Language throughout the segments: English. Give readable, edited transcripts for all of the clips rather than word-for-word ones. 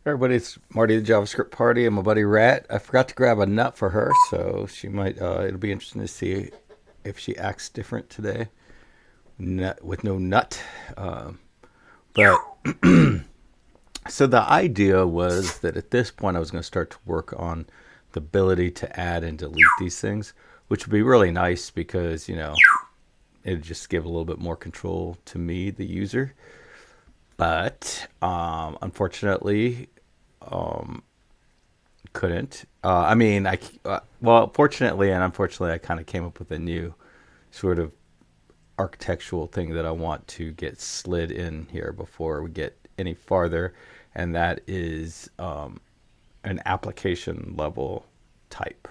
Everybody, it's Marty the JavaScript Party and my buddy Rat. I forgot to grab a nut for her, so she might. It'll be interesting to see if she acts different today, nut with no nut. But so the idea was that at this point I was going to start to work on the ability to add and delete these things, which would be really nice because it'd just give a little bit more control to me, the user. But unfortunately, couldn't. I mean, well, fortunately and unfortunately, I kind of came up with a new sort of architectural thing that I want to get slid in here before we get any farther, and that is an application level type.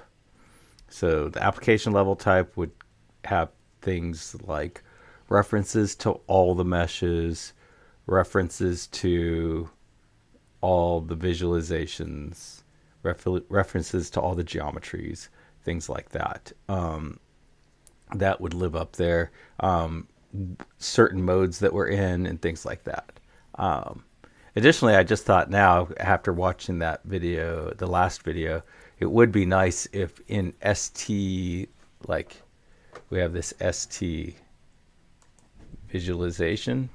So the application level type would have things like references to all the meshes, references to all the visualizations, references to all the geometries, things like that. That would live up there. Certain modes that we're in and things like that. Um, Additionally, I just thought now, after watching that video, the last video, it would be nice if in ST, like we have this ST visualization.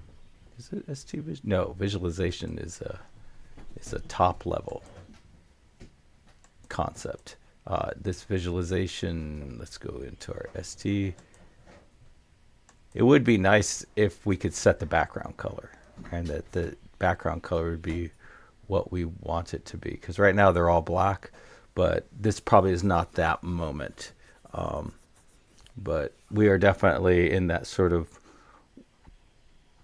Is it ST vision? No, visualization is a top level concept. This visualization, let's go into our ST. It would be nice if we could set the background color and that the background color would be what we want it to be. Because right now they're all black, but this probably is not that moment. But we are definitely in that sort of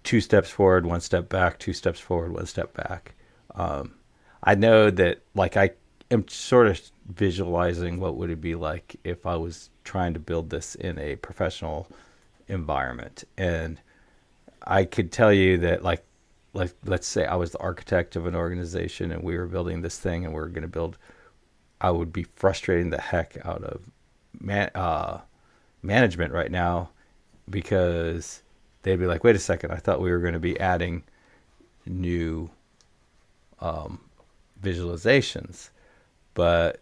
2 steps forward, 1 step back, 2 steps forward, 1 step back. I know that like I am sort of visualizing what would it be like if I was trying to build this in a professional environment. And I could tell you that like let's say I was the architect of an organization and we were building this thing and we are going to build, I would be frustrating the heck out of management right now because they'd be like, wait a second, I thought we were going to be adding new visualizations. But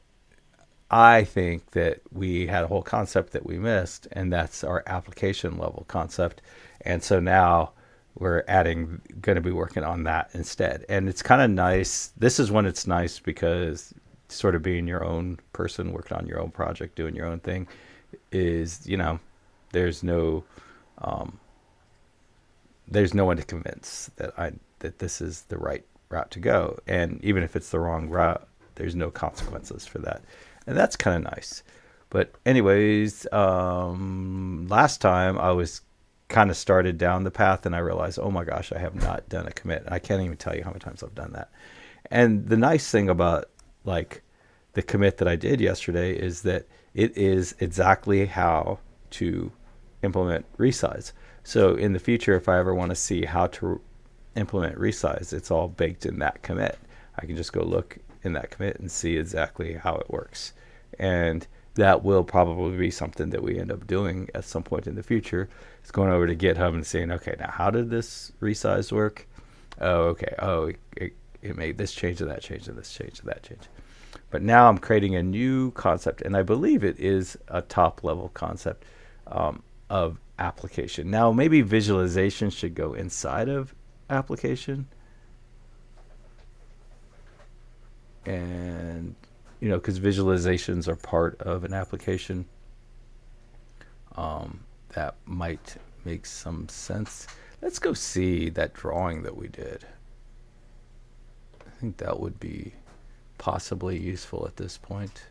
I think that we had a whole concept that we missed, and that's our application level concept. And so now we're going to be working on that instead. And it's kind of nice. This is when it's nice because sort of being your own person, working on your own project, doing your own thing is, there's no, um, there's no one to convince that this is the right route to go. And even if it's the wrong route, there's no consequences for that. And that's kind of nice. But anyways, last time I was kind of started down the path and I realized, oh my gosh, I have not done a commit. I can't even tell you how many times I've done that. And the nice thing about like the commit that I did yesterday is that it is exactly how to implement resize. So in the future, if I ever want to see how to implement resize, it's all baked in that commit. I can just go look in that commit and see exactly how it works. And that will probably be something that we end up doing at some point in the future. It's going over to GitHub and saying, okay, now how did this resize work? Oh, okay. Oh, it made this change and that change and this change and that change. But now I'm creating a new concept, and I believe it is a top level concept of application. Now, maybe visualization should go inside of application. And, because visualizations are part of an application, that might make some sense. Let's go see that drawing that we did. I think that would be possibly useful at this point.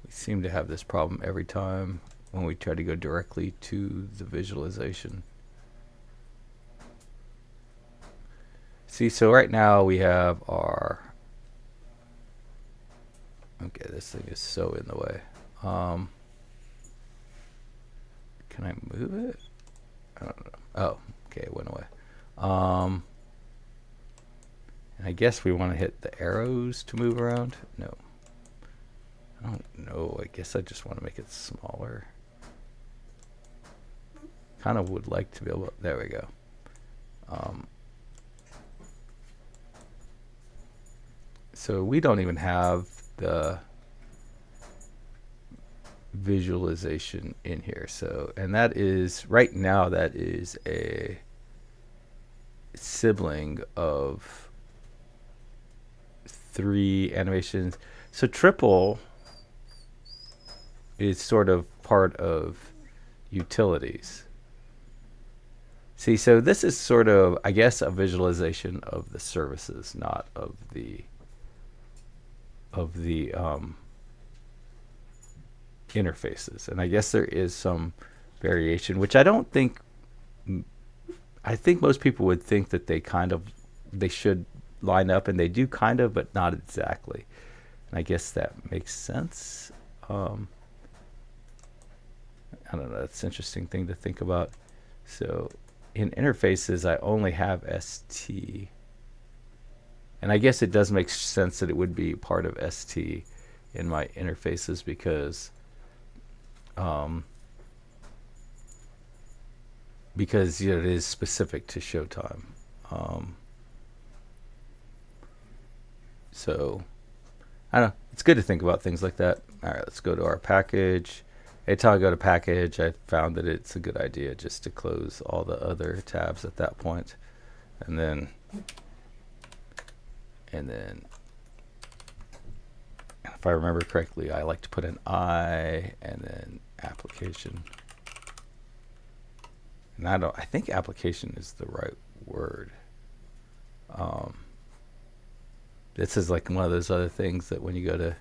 We seem to have this problem every time when we try to go directly to the visualization. See, so right now we have our, okay, this thing is so in the way. Can I move it? I don't know. Oh, okay, it went away. And I guess we want to hit the arrows to move around. No. I don't know. I guess I just want to make it smaller. Kind of would like to be able to, there we go. So we don't even have the visualization in here. So, and that is, right now, that is a sibling of 3 animations. So triple is sort of part of utilities. See, so this is sort of, I guess, a visualization of the services, not of the interfaces. And I guess there is some variation, which I don't think. I think most people would think that they should line up, and they do kind of, but not exactly. And I guess that makes sense. I don't know. That's an interesting thing to think about. So in interfaces, I only have ST. And I guess it does make sense that it would be part of ST in my interfaces because you know, it is specific to Showtime. So I don't know. It's good to think about things like that. All right, let's go to our package. Anytime I go to package, I found that it's a good idea just to close all the other tabs at that point. And then if I remember correctly, I like to put an I and then application. And I think application is the right word. This is like one of those other things that when you go to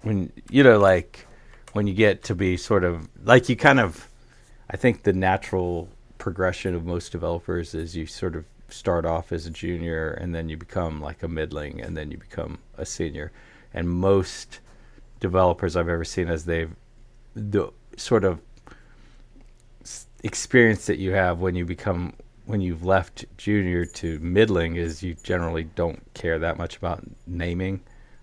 when you know, like when you get to be sort of like, you kind of, I think the natural progression of most developers is you sort of start off as a junior and then you become like a middling and then you become a senior. And most developers I've ever seen, as the sort of experience that you have when you've left junior to middling is you generally don't care that much about naming.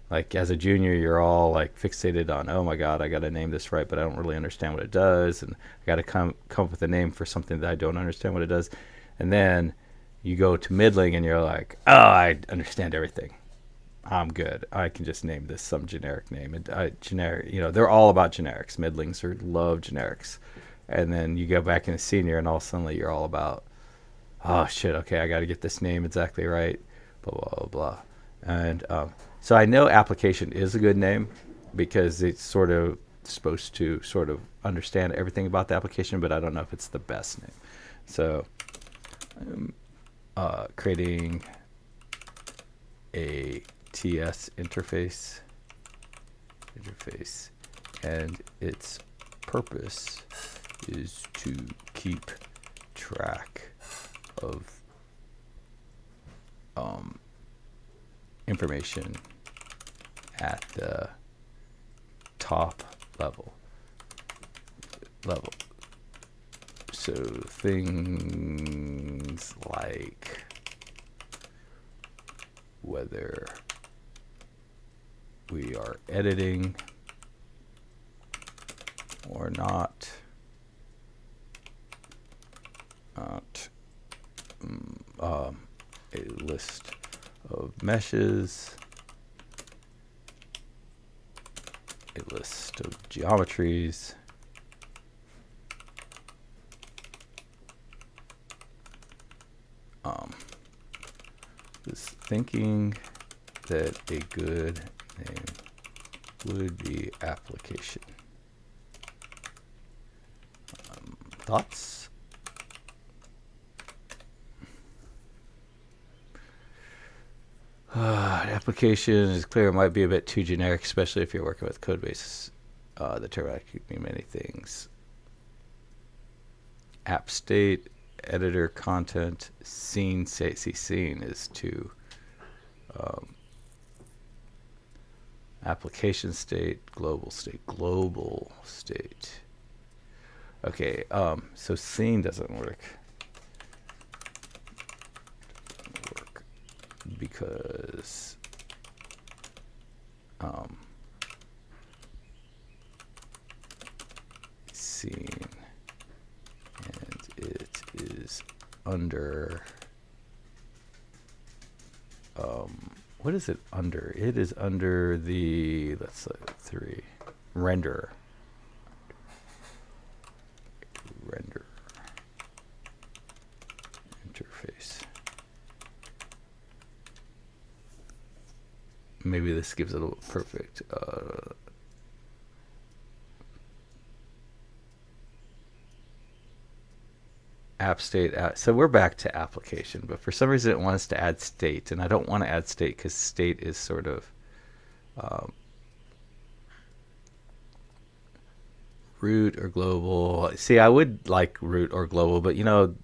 Like as a junior, you're all like fixated on, oh my God, I got to name this right, but I don't really understand what it does, and I got to come up with a name for something that I don't understand what it does. And then you go to middling, and you're like, oh, I understand everything. I'm good. I can just name this some generic name. And generic, you know, they're all about generics. Middlings love generics. And then you go back into senior, and all of a sudden you're all about, oh shit, okay, I got to get this name exactly right, blah blah blah blah. And so I know application is a good name because it's sort of supposed to sort of understand everything about the application, but I don't know if it's the best name. So I'm creating a TS interface, and its purpose is to keep track of information at the top level. So things like whether we are editing or not, a list of meshes, a list of geometries, is thinking that a good name would be application. Thoughts? Application is clear. It might be a bit too generic, especially if you're working with code bases. The term could mean many things. App state, editor, content, scene. See, scene is to application state, global state. Okay, so scene doesn't work. because scene, and it is under what is it under? It is under the, let's say, 3 render interface. Maybe this gives it a perfect app state. So we're back to application, but for some reason it wants to add state, and I don't want to add state because state is sort of root or global. See, I would like root or global, but you know,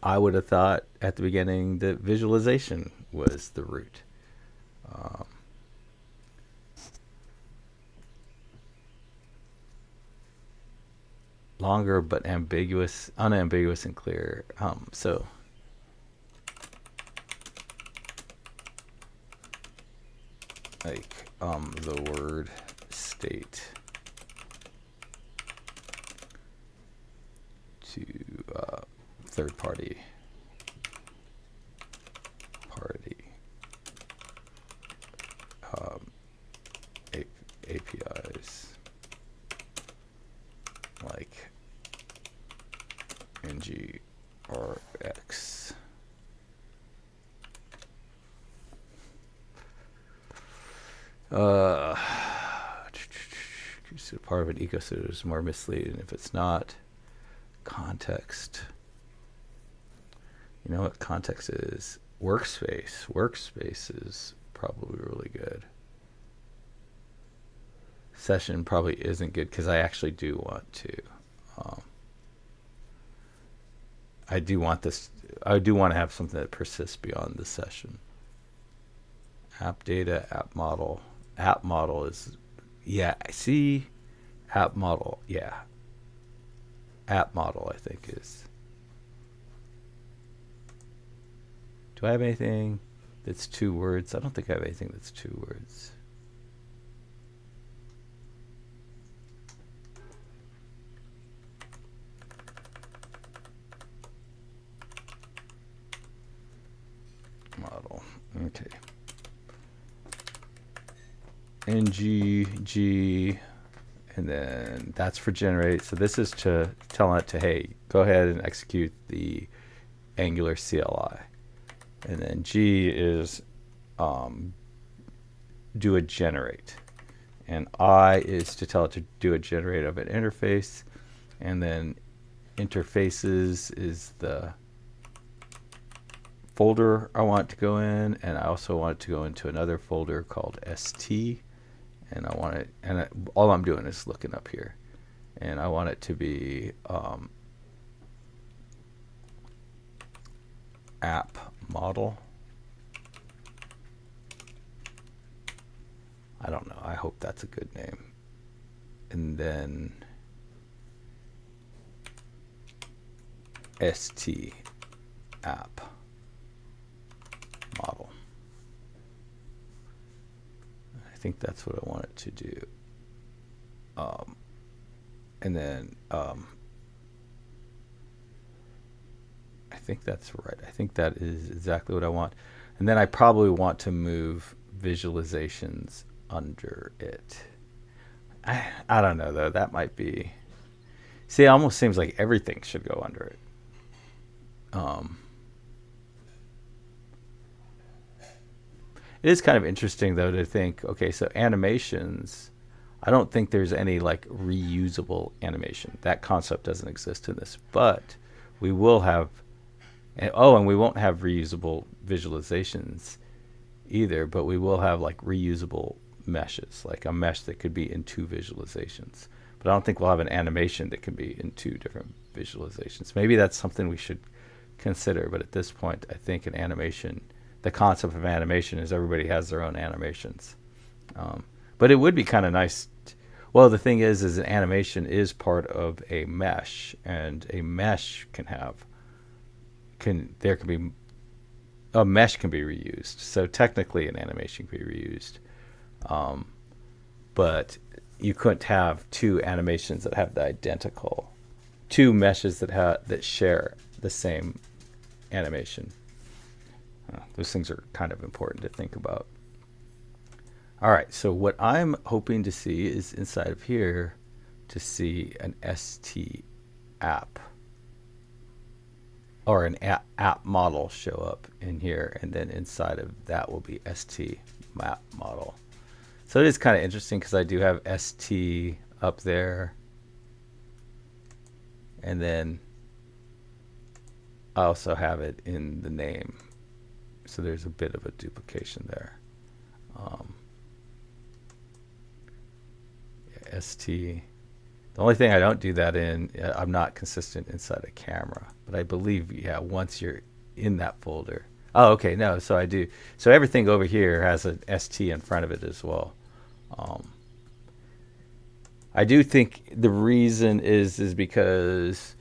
I would have thought at the beginning that visualization was the root. Longer but ambiguous, unambiguous and clear. So like the word state to third party APIs like NGRX. Part of an ecosystem is more misleading if it's not. Context. You know what context is? Workspace. Workspace is probably really good. Session probably isn't good because I actually do want to. I do want this. I do want to have something that persists beyond the session. App data, app model. App model is, yeah. See, app model, yeah. App model, I think is. Do I have anything that's 2 words? I don't think I have anything that's 2 words. Model, okay. NGG, and then that's for generate. So this is to tell it to, hey, go ahead and execute the Angular CLI. And then G is do a generate. And I is to tell it to do a generate of an interface. And then interfaces is the folder I want to go in, and I also want it to go into another folder called ST, and I want it, and all I'm doing is looking up here, and I want it to be app model. I don't know, I hope that's a good name. And then ST app model. I think that's what I want it to do. And then I think that's right. I think that is exactly what I want. And then I probably want to move visualizations under it. I don't know though. That might be. See, it almost seems like everything should go under it. It is kind of interesting though to think, okay, so animations, I don't think there's any like reusable animation. That concept doesn't exist in this, but we will have, and we won't have reusable visualizations either, but we will have like reusable meshes, like a mesh that could be in 2 visualizations. But I don't think we'll have an animation that can be in 2 different visualizations. Maybe that's something we should consider, but at this point, I think an animation, the concept of animation is everybody has their own animations. But it would be kind of nice. Well, the thing is an animation is part of a mesh, and a mesh there can be a mesh can be reused. So technically, an animation can be reused, but you couldn't have two animations that have the identical, two meshes that share the same animation. Those things are kind of important to think about. All right, so what I'm hoping to see is inside of here to see an ST app or an app model show up in here, and then inside of that will be ST map model. So it is kind of interesting because I do have ST up there, and then I also have it in the name. So there's a bit of a duplication there. ST. The only thing I don't do that in, I'm not consistent inside a camera. But I believe, yeah, once you're in that folder. Oh, okay, no, so I do. So everything over here has an ST in front of it as well. I do think the reason is because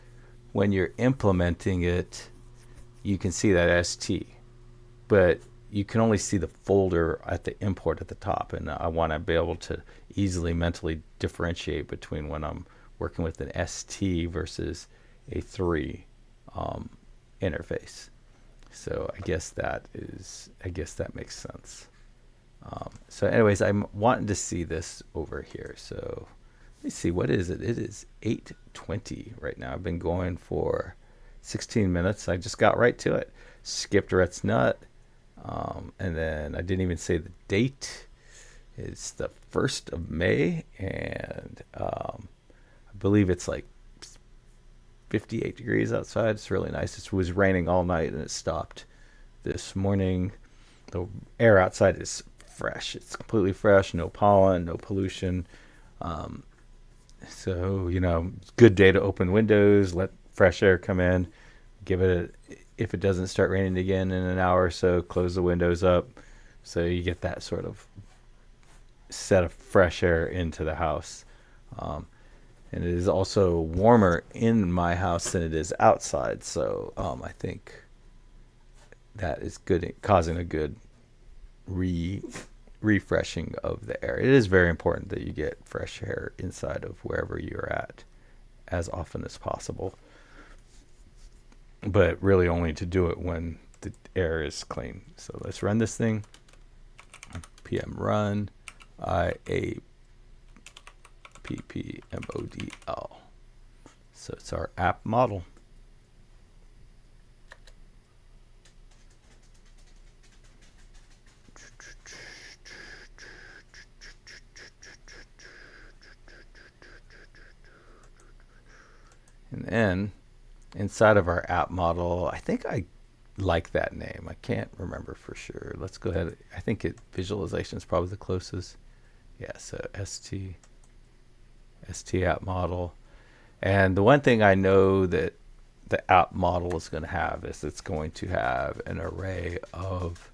when you're implementing it, you can see that ST. But you can only see the folder at the import at the top, and I want to be able to easily mentally differentiate between when I'm working with an ST versus a 3 interface. So I guess that makes sense. So anyways, I'm wanting to see this over here. So let me see, what is it? It is 8:20 right now. I've been going for 16 minutes. I just got right to it. Skipped Rhett's nut. And then I didn't even say the date. It's the 1st of May, and I believe it's like 58 degrees outside. It's really nice. It was raining all night, and it stopped this morning. The air outside is fresh. It's completely fresh. No pollen, no pollution. So, good day to open windows, let fresh air come in, give it if it doesn't start raining again in an hour or so, close the windows up, so you get that sort of set of fresh air into the house. And it is also warmer in my house than it is outside, so I think that is good, causing a good refreshing of the air. It is very important that you get fresh air inside of wherever you're at as often as possible, but really only to do it when the air is clean. So let's run this thing. PM run IAPPMODL. So it's our app model. And then inside of our app model, I think I like that name. I can't remember for sure. Let's go ahead. I think visualization is probably the closest. Yeah, so ST app model. And the one thing I know that the app model is going to have is it's going to have an array of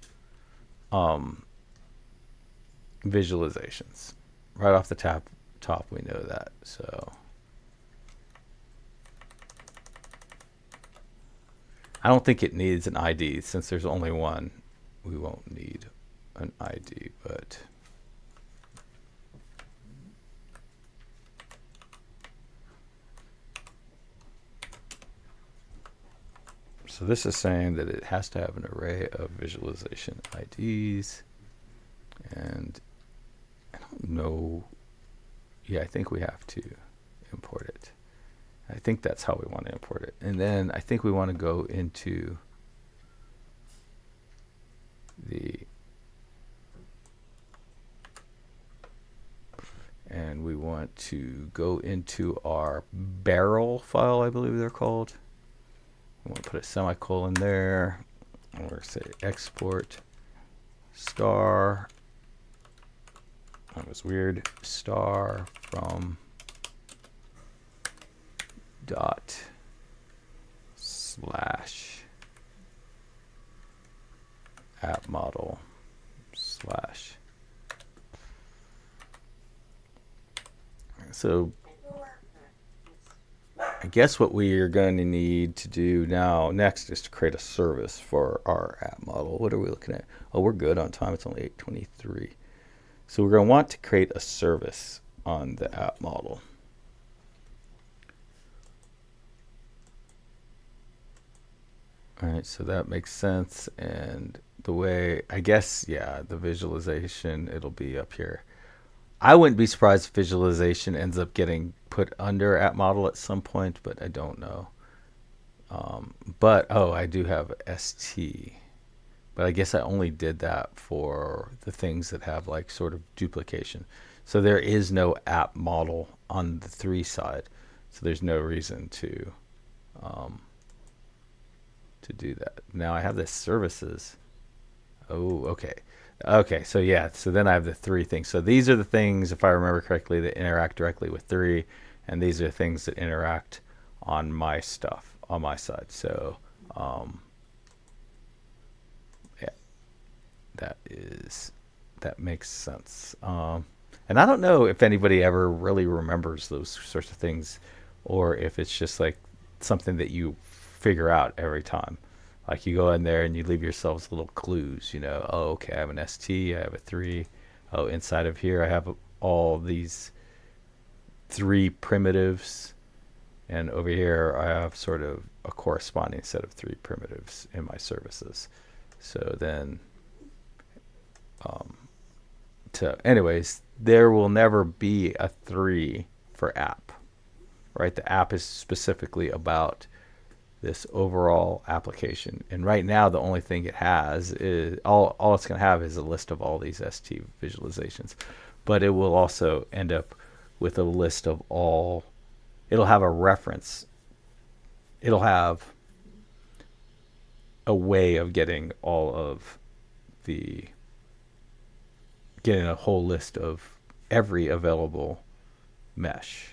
visualizations. Right off the top, we know that. So I don't think it needs an ID. Since there's only one, we won't need an ID, but so this is saying that it has to have an array of visualization IDs, and I don't know. Yeah, I think we have to import it. I think that's how we want to import it. And then I think we want to go into and we want to go into our barrel file, I believe they're called. We want to put a semicolon there. And we're going to say export star. That was weird. Star from dot slash app model slash. So I guess what we are going to need to do now next is to create a service for our app model. What are we looking at? Oh, we're good on time. It's only 8:23. So we're going to want to create a service on the app model. All right, so that makes sense. And the way, I guess, yeah, the visualization, it'll be up here. I wouldn't be surprised if visualization ends up getting put under app model at some point, but I don't know. But, oh, I do have ST. But I guess I only did that for the things that have like sort of duplication. So there is no app model on the 3 side. So there's no reason um, to do that. Now I have the services. Oh, okay. Okay, so yeah, so then I have the 3 things. So these are the things, if I remember correctly, that interact directly with 3, and these are the things that interact on my stuff, on my side. So, yeah, that makes sense. And I don't know if anybody ever really remembers those sorts of things, or if it's just like something that you figure out every time. Like you go in there and you leave yourselves little clues, you know, oh, okay, I have an ST, I have a 3. Oh, inside of here, I have all these 3 primitives. And over here, I have sort of a corresponding set of 3 primitives in my services. So then, anyways, there will never be a 3 for app, right? The app is specifically about this overall application. And right now, the only thing it has is all it's going to have is a list of all these ST visualizations. But it will also end up with a list of all, it'll have a reference. It'll have a way of getting all of the, getting a whole list of every available mesh.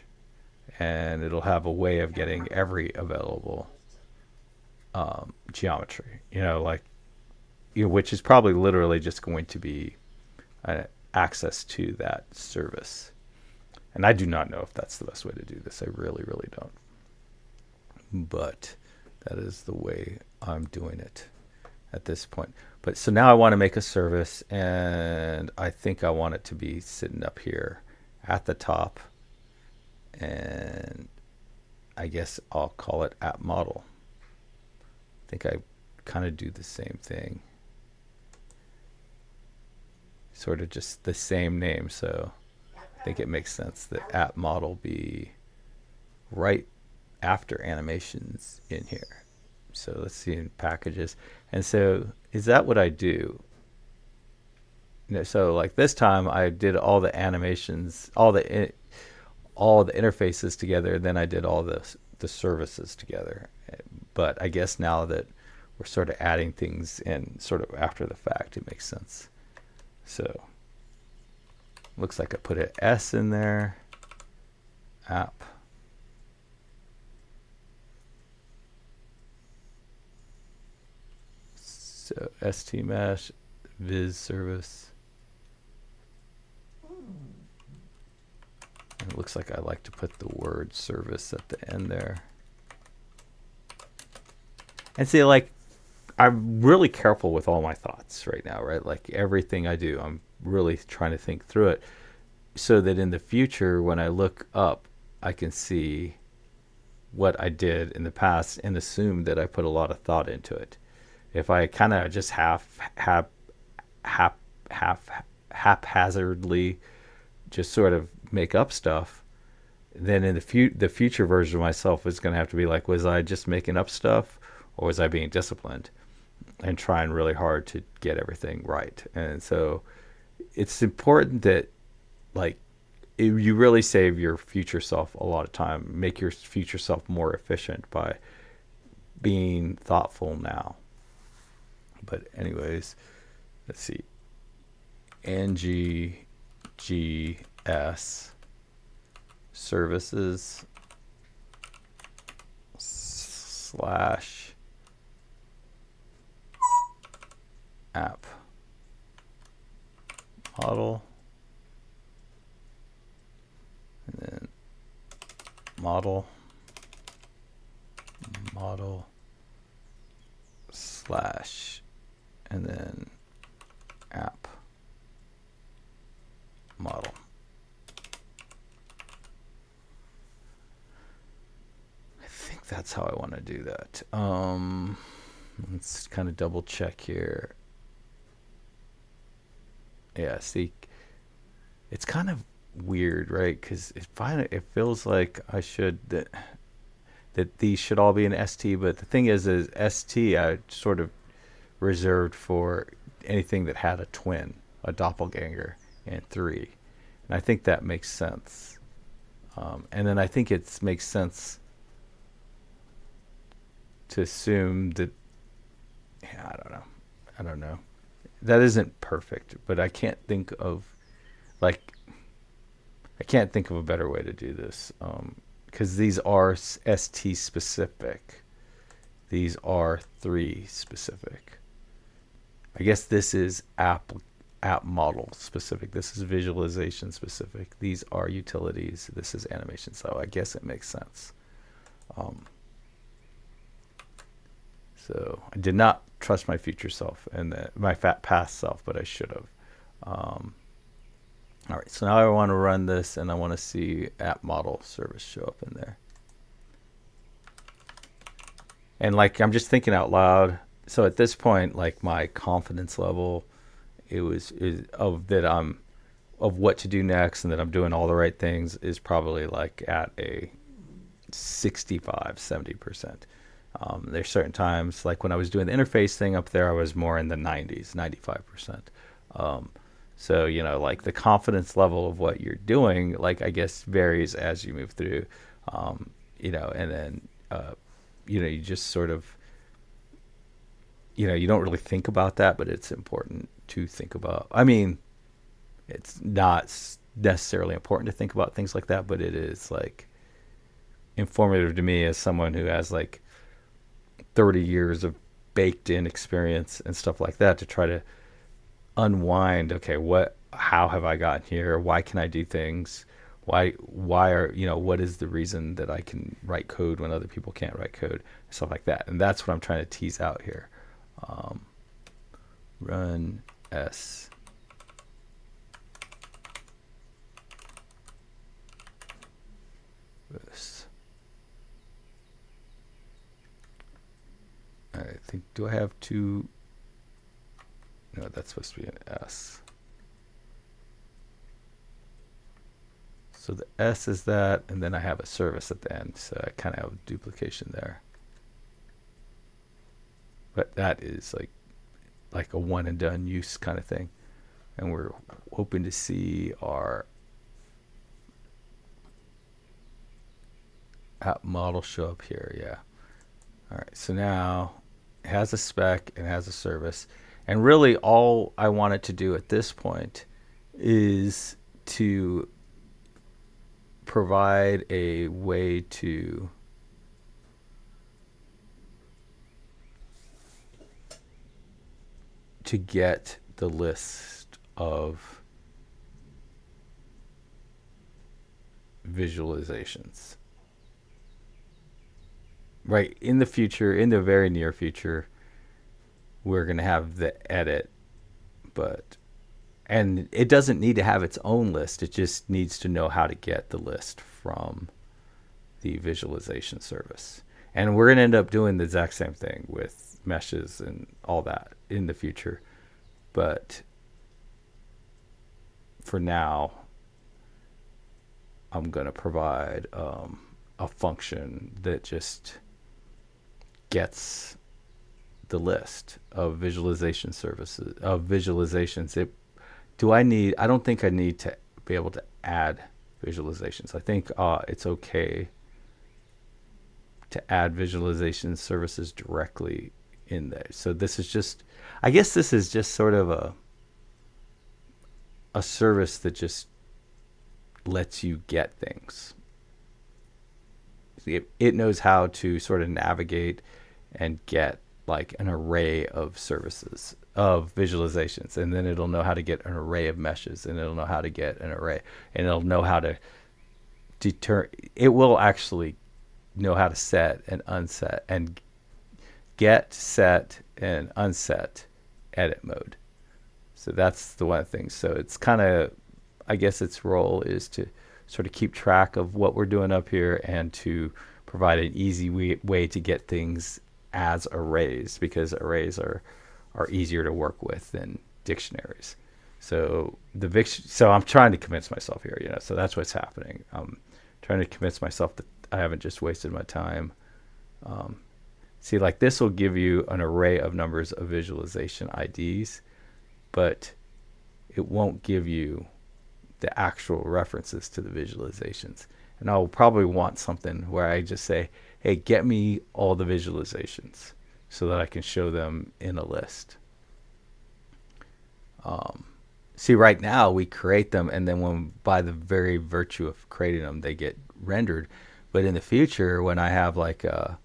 And it'll have a way of getting every available geometry, you know, like, you know, which is probably literally just going to be access to that service. And I do not know if that's the best way to do this. I really, really don't. But that is the way I'm doing it at this point. But so now I want to make a service, and I think I want it to be sitting up here at the top. And I guess I'll call it app model. I think I kind of do the same thing. Sort of just the same name, so I think it makes sense that app model be right after animations in here. So let's see in packages. And so is that what I do? You know, so like this time I did all the animations, all the interfaces together, then I did all the services together. But I guess now that we're sort of adding things in sort of after the fact, it makes sense. So looks like I put an S in there. App. So ST mesh, viz service. And it looks like I like to put the word service at the end there. And see, like, I'm really careful with all my thoughts right now, right? Like everything I do, I'm really trying to think through it so that in the future, when I look up, I can see what I did in the past and assume that I put a lot of thought into it. If I kind of just haphazardly just sort of make up stuff, then in the future version of myself is going to have to be like, was I just making up stuff, or was I being disciplined and trying really hard to get everything right? And so it's important that, like, you really save your future self a lot of time, make your future self more efficient by being thoughtful now. But anyways, let's see. NGGS services slash app model, and then model, model slash and then app model. I think that's how I want to do that. Let's kind of double check here. Yeah, see, it's kind of weird, right? Because it feels like I should that these should all be an ST, but the thing is ST I sort of reserved for anything that had a twin, a doppelganger, and 3, and I think that makes sense. And then I think it makes sense to assume that, yeah, I don't know. That isn't perfect, but I can't think of like I can't think of a better way to do this, because these are ST specific. These are 3 specific. I guess this is app model specific. This is visualization specific. These are utilities. This is animation. So I guess it makes sense. So I did not trust my future self and my past self, but I should have. All right, so now I want to run this, and I want to see app model service show up in there. And like I'm just thinking out loud. So at this point, like my confidence level, is of that I'm of what to do next, and that I'm doing all the right things is probably like at a 65-70%. There's certain times, like when I was doing the interface thing up there, I was more in the 90s, 95%. So, like the confidence level of what you're doing, like I guess varies as you move through, and then, you just sort of, you don't really think about that, but it's important to think about. I mean, it's not necessarily important to think about things like that, but it is like informative to me as someone who has like 30 years of baked in experience and stuff like that, to try to unwind, okay, how have I gotten here? Why can I do things? Why are, what is the reason that I can write code when other people can't write code? Stuff like that. And that's what I'm trying to tease out here. Run S. This. I think, do I have two? No, that's supposed to be an S. So the S is that, and then I have a service at the end, so I kind of have a duplication there. But that is like a one and done use kind of thing. And we're hoping to see our app model show up here. Yeah. All right. So now it has a spec, it has a service. And really all I wanted to do at this point is to provide a way to get the list of visualizations. Right, in the future, in the very near future, we're going to have the edit, and it doesn't need to have its own list. It just needs to know how to get the list from the visualization service. And we're going to end up doing the exact same thing with meshes and all that in the future. But for now, I'm going to provide a function that just gets the list of visualization services, of visualizations. I don't think I need to be able to add visualizations. I think it's okay to add visualization services directly in there. So this is just, I guess this is just sort of a service that just lets you get things. It knows how to sort of navigate and get like an array of services, of visualizations, and then it'll know how to get an array of meshes, and it'll know how to get an array, and it'll know how to it will actually know how to set and unset and get, set, and unset edit mode. So that's the one thing. So it's kind of, I guess its role is to sort of keep track of what we're doing up here and to provide an easy way to get things as arrays, because arrays are easier to work with than dictionaries. So so I'm trying to convince myself here, so that's what's happening. I'm trying to convince myself that I haven't just wasted my time. See, like this will give you an array of numbers of visualization IDs, but it won't give you the actual references to the visualizations. And I'll probably want something where I just say, hey, get me all the visualizations so that I can show them in a list. See, right now we create them, and then when by the very virtue of creating them, they get rendered. But in the future, when I have like a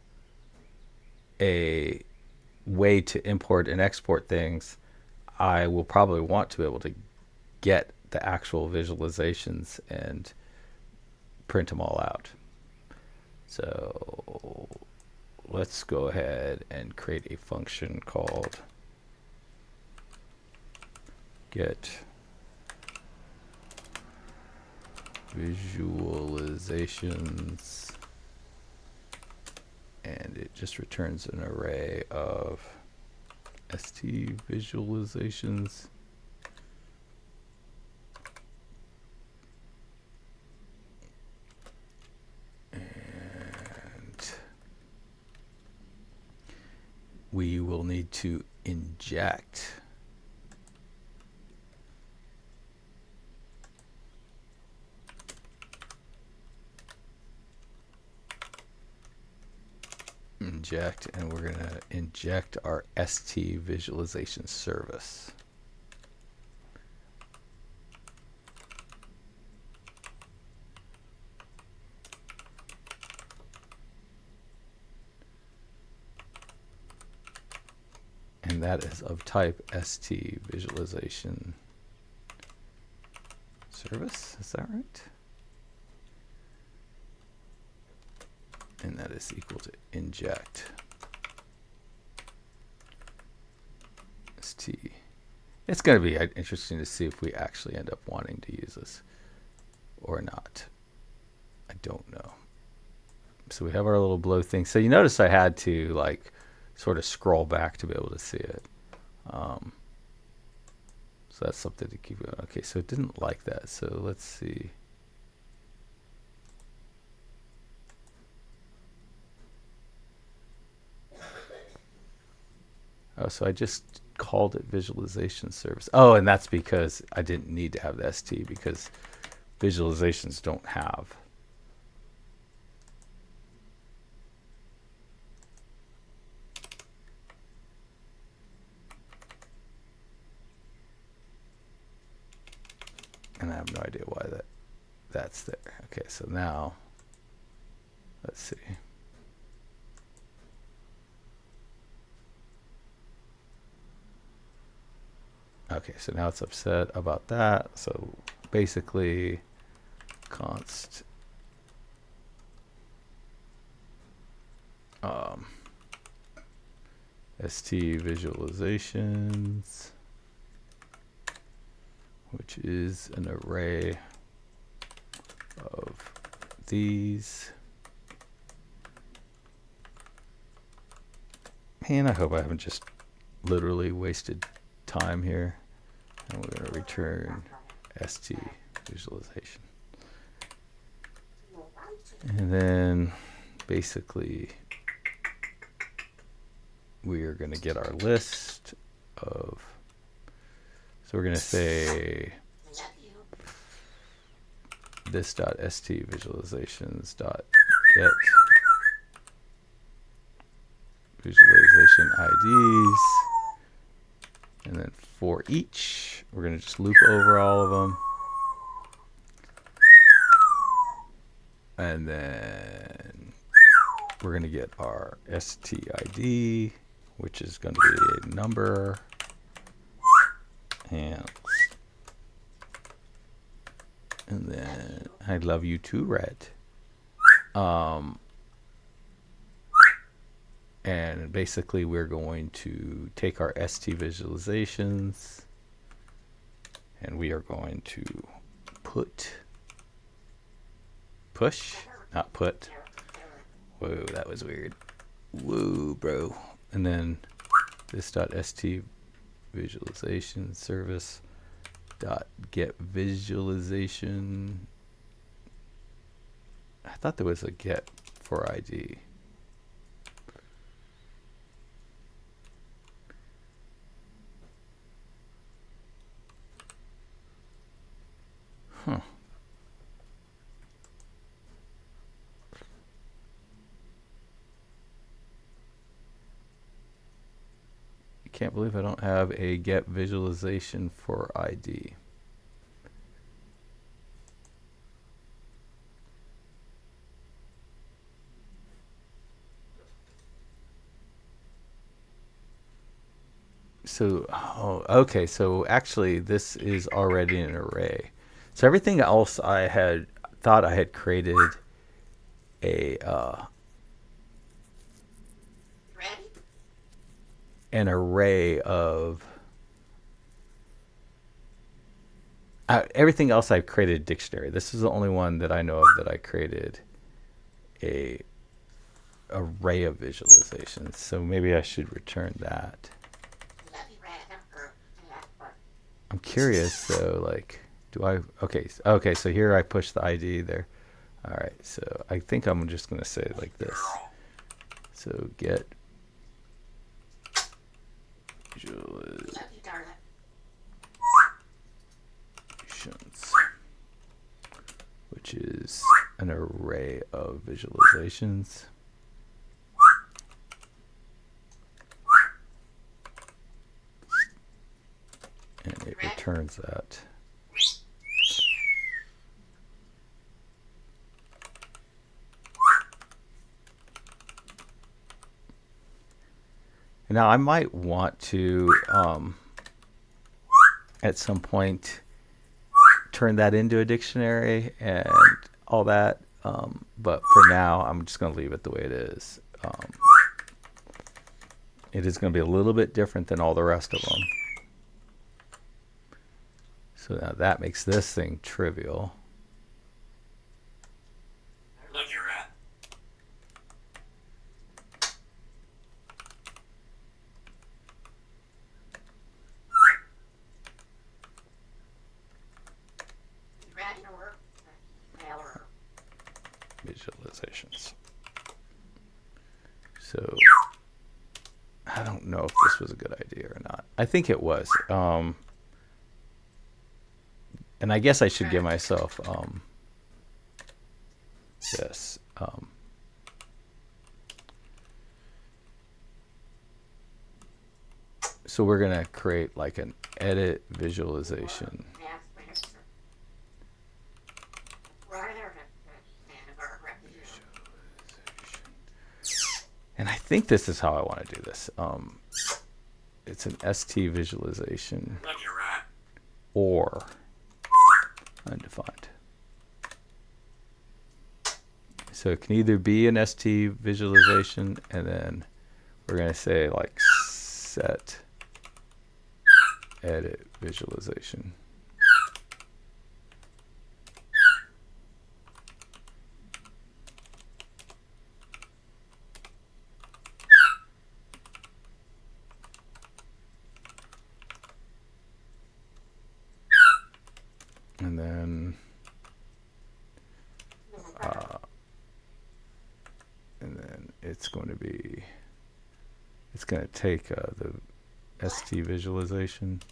way to import and export things, I will probably want to be able to get the actual visualizations and print them all out. So let's go ahead and create a function called get visualizations, and it just returns an array of st visualizations. And we will need to inject and we're going to inject our st visualization service. And that is of type st visualization service. Is that right? And that is equal to inject st. It's going to be interesting to see if we actually end up wanting to use this or not. I don't know. So we have our little blow thing. So you notice I had to like sort of scroll back to be able to see it. So that's something to keep. Okay, so it didn't like that. So let's see. Oh, so I just called it visualization service. Oh, and that's because I didn't need to have the st, because visualizations don't have. And I have no idea why that's there. Okay, so now let's see. Okay, so now it's upset about that. So basically const st visualizations, which is an array of these. Man, I hope I haven't just literally wasted time here. And we're going to return st visualization. And then basically we are going to get our list of, so we're going to say this.st visualizations dot get visualization IDs, and then for each we're going to just loop over all of them, and then we're going to get our stid, which is going to be a number, and then I love you too, Red. And basically we're going to take our ST visualizations and we are going to push, not put. Whoa, that was weird. Whoa, bro. And then this .st visualization service dot get visualization. I thought there was a get for ID. Huh. Can't believe I don't have a get visualization for ID. So, oh, okay. So actually, this is already an array. So everything else I had thought I had created a an array of everything else I've created a dictionary. This is the only one that I know of that I created a array of visualizations. So maybe I should return that. I'm curious though, like, do I, okay, so here I push the ID there. All right, so I think I'm just going to say it like this. So get visualizations, which is an array of visualizations. And it returns that. Now I might want to, at some point, turn that into a dictionary and all that. But for now, I'm just going to leave it the way it is. It is going to be a little bit different than all the rest of them. So now that makes this thing trivial. Look, you're at. Visualizations. So I don't know if this was a good idea or not. I think it was. And I guess I should give myself this. So we're going to create like an edit visualization. And I think this is how I want to do this. It's an ST visualization or undefined. So it can either be an ST visualization, and then we're going to say like set edit visualization. And then it's going to be, it's going to take the ST visualization,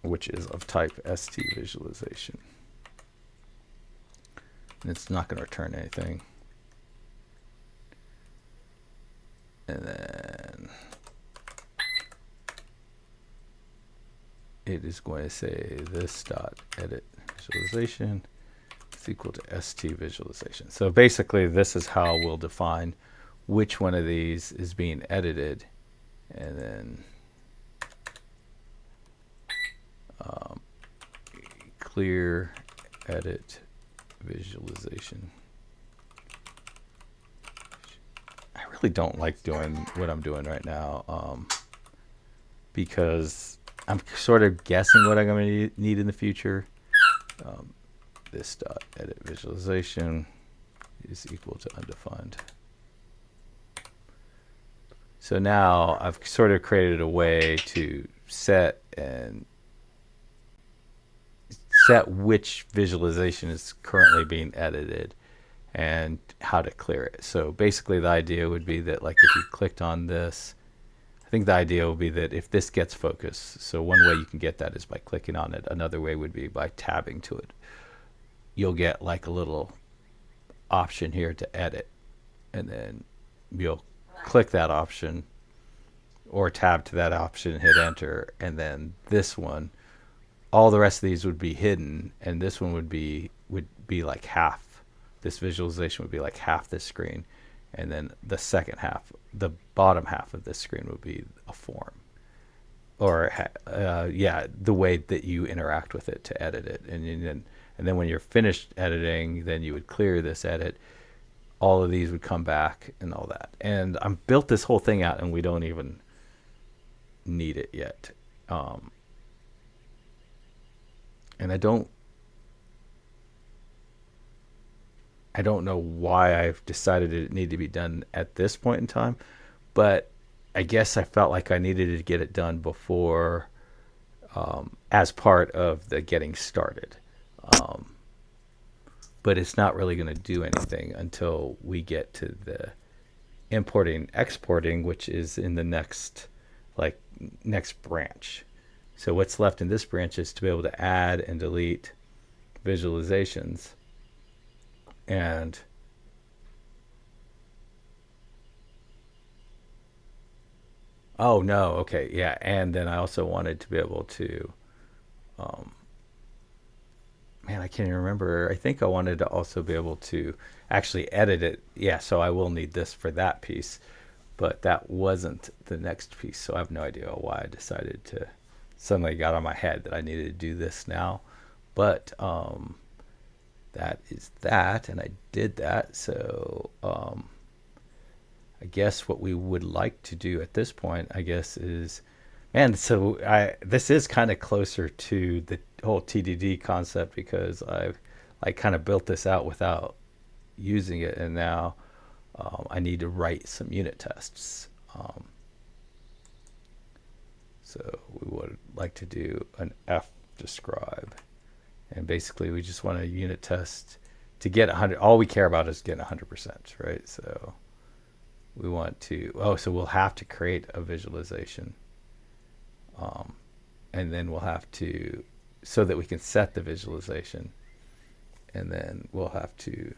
which is of type ST visualization. And it's not going to return anything. And then it is going to say this dot edit visualization is equal to ST visualization. So basically this is how we'll define which one of these is being edited, and then clear edit visualization. basically don't like doing what I'm doing right now, because I'm sort of guessing what I'm going to need in the future. This dot edit visualization is equal to undefined. So now I've sort of created a way to set which visualization is currently being edited and how to clear it. So basically the idea would be that, like, if you clicked on this, I think the idea will be that if this gets focus, so one way you can get that is by clicking on it. Another way would be by tabbing to it. You'll get like a little option here to edit, and then you'll click that option or tab to that option and hit enter, and then this one, all the rest of these would be hidden, and this one would be like half. This visualization would be like half this screen, and then the second half, the bottom half of this screen, would be a form, or the way that you interact with it to edit it, and then when you're finished editing, then you would clear this edit. All of these would come back and all that. And I built this whole thing out, and we don't even need it yet. And I don't know why I've decided it needed to be done at this point in time, but I guess I felt like I needed to get it done before, as part of the getting started. But it's not really going to do anything until we get to the importing, exporting, which is in the next branch. So what's left in this branch is to be able to add and delete visualizations. And oh no, okay, yeah. And then I also wanted to be able to, man, I can't even remember. I think I wanted to also be able to actually edit it. Yeah, so I will need this for that piece, but that wasn't the next piece. So I have no idea why I decided to suddenly got on my head that I needed to do this now. But that is that, and I did that. So I guess what we would like to do at this point, I guess, is, man, so this is kind of closer to the whole TDD concept, because I kind of built this out without using it, and now I need to write some unit tests. So we would like to do an F describe, and basically we just want a unit test to get 100. All we care about is getting 100%, right? So we want to, so we'll have to create a visualization, and then we'll have to, so that we can set the visualization, and then we'll have to,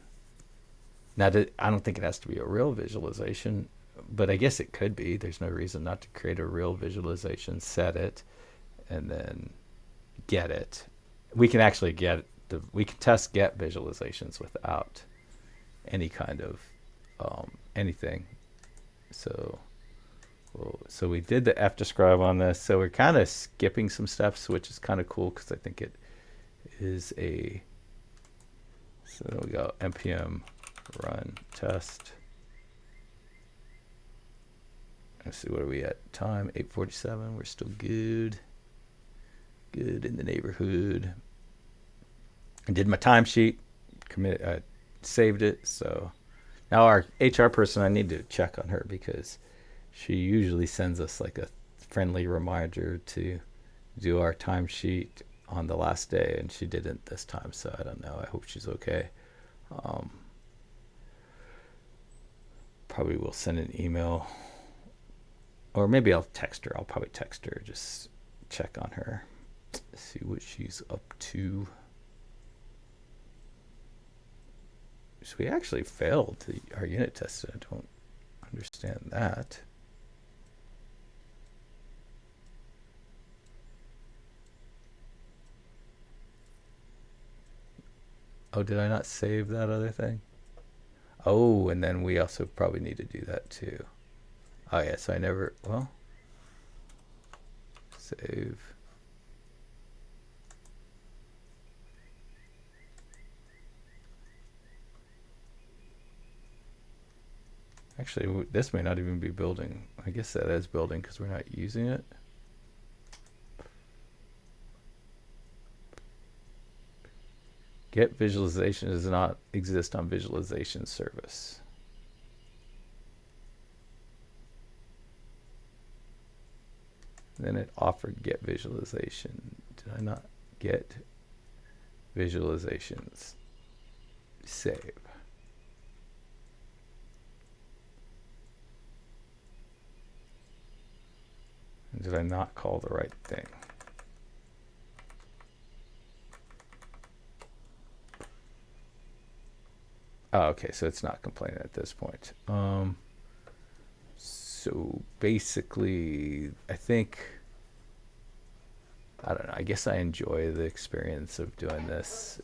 now I don't think it has to be a real visualization, but I guess it could be. There's no reason not to create a real visualization, set it, and then get it. We can actually we can test get visualizations without any kind of anything. So we did the F describe on this. So we're kind of skipping some steps, which is kind of cool, because I think it is a, so there we go, npm run test. Let's see, what are we at? Time 8:47. We're still good in the neighborhood. I did my timesheet, saved it. So now our HR person, I need to check on her, because she usually sends us like a friendly reminder to do our timesheet on the last day, and she didn't this time, so I don't know. I hope she's okay. Probably will send an email, or maybe I'll text her. I'll probably text her, just check on her, see what she's up to. So we actually failed our unit test. I don't understand that. Oh, did I not save that other thing? Oh, and then we also probably need to do that too. Oh yeah, so I never, well, save. Actually, this may not even be building. I guess that is building because we're not using it. Get visualization does not exist on visualization service. Then it offered get visualization. Did I not get visualizations? Save. Did I not call the right thing? Oh, okay, so it's not complaining at this point. So basically, I think, I don't know, I guess I enjoy the experience of doing this.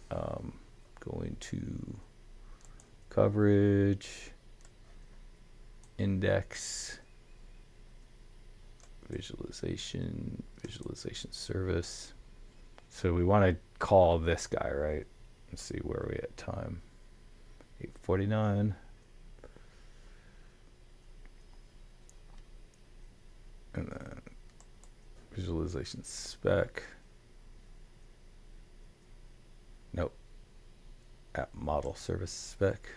Going to coverage, index, visualization service. So we want to call this guy, right? Let's see, where are we at time? 8:49. And then visualization spec. Nope. App model service spec.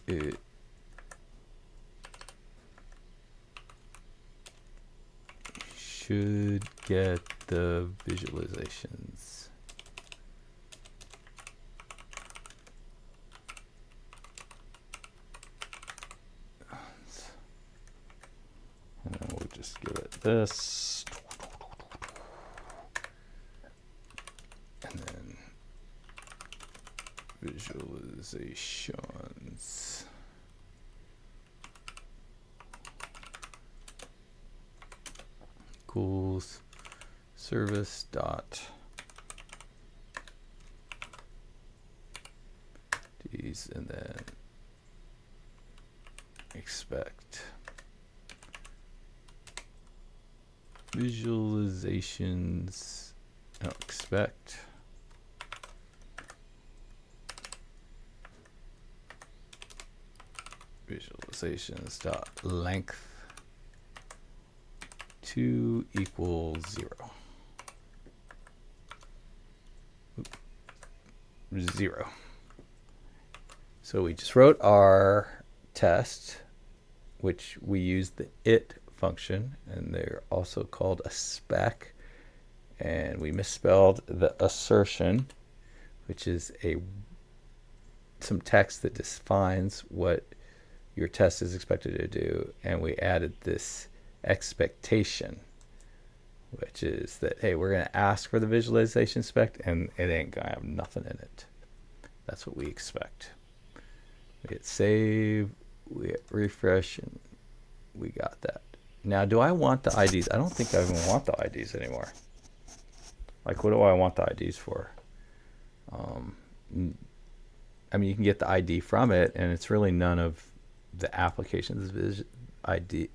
It should get the visualizations. And then we'll just give it this. And then visualizations. Equals service dot these, and then expect visualizations. No, expect visualizations dot length 2 equals 0. 0. So we just wrote our test, which we used the it function, and they're also called a spec. And we misspelled the assertion, which is some text that defines what your test is expected to do, and we added this expectation, which is that, hey, we're going to ask for the visualization spec, and it ain't going to have nothing in it. That's what we expect. We hit save, we hit refresh, and we got that. Now, do I want the IDs? I don't think I even want the IDs anymore. Like, what do I want the IDs for? I mean, you can get the ID from it, and it's really none of the application's ID.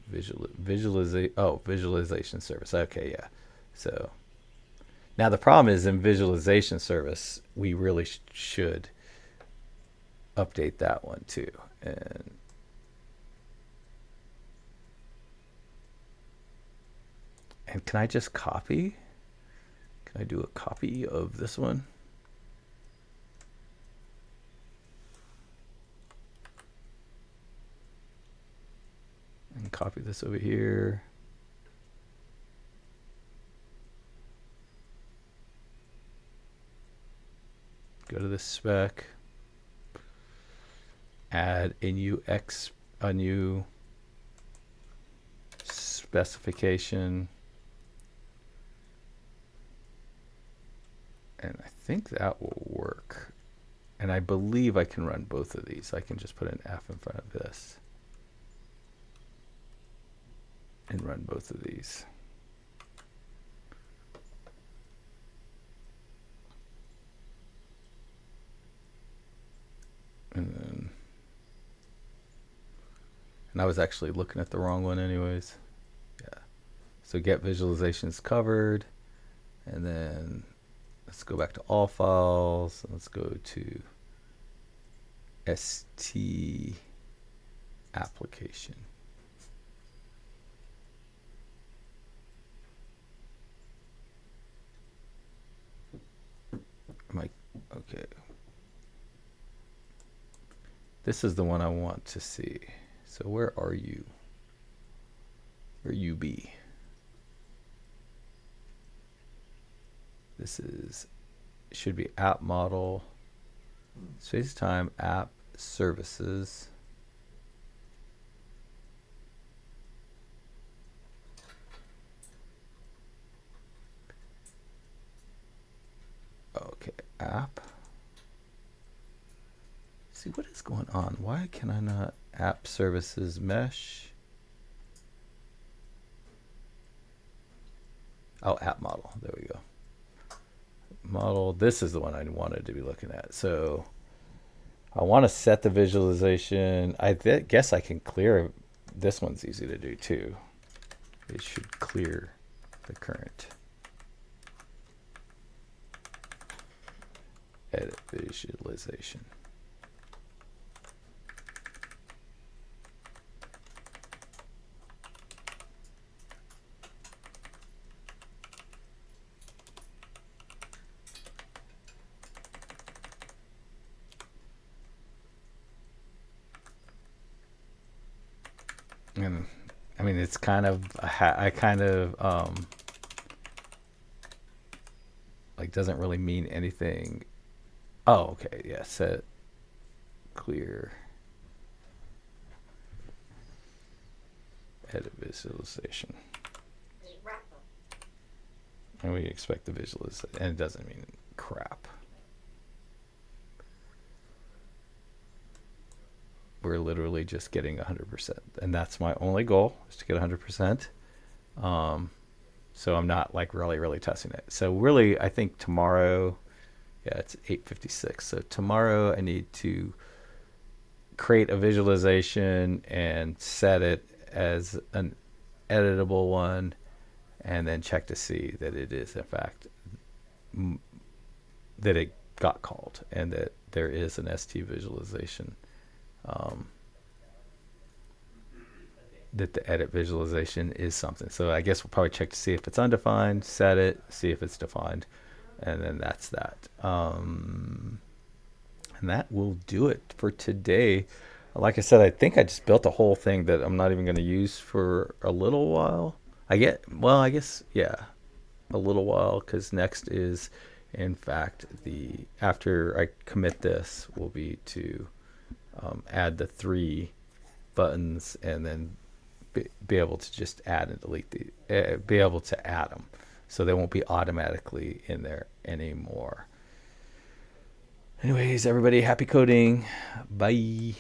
Visualization service. Okay, yeah. So now the problem is in visualization service, we really should update that one too. And can I just copy? Can I do a copy of this one? And copy this over here. Go to the spec. Add a new specification. And I think that will work. And I believe I can run both of these. I can just put an F in front of this and run both of these. And I was actually looking at the wrong one anyways. Yeah. So get visualizations covered. And then let's go back to all files. Let's go to ST application. Okay. This is the one I want to see. So where are you? Where you be? This is, should be app model, space-time app services. Okay, app. See, what is going on? Why can I not app services mesh? Oh, app model. There we go. Model. This is the one I wanted to be looking at. So I want to set the visualization. I guess I can clear. This one's easy to do too. It should clear the current. Edit visualization. And I mean, it's kind of, I kind of, like doesn't really mean anything. Oh, okay. Yeah. Set clear edit visualization. And we expect the visualization, and it doesn't mean crap. We're literally just getting 100%, and that's my only goal, is to get 100%. So I'm not like really testing it. So really, I think tomorrow, yeah, it's 8:56. So tomorrow I need to create a visualization and set it as an editable one, and then check to see that it is in fact that it got called and that there is an ST visualization, that the edit visualization is something. So I guess we'll probably check to see if it's undefined, set it, see if it's defined, and then that's that. And that will do it for today. Like I said, I think I just built a whole thing that I'm not even going to use for a little while. I guess, yeah, a little while, because next is, in fact, after I commit this, will be to add the 3 buttons, and then be able to just add and delete be able to add them, so they won't be automatically in there anymore. Anyways, everybody, happy coding. Bye.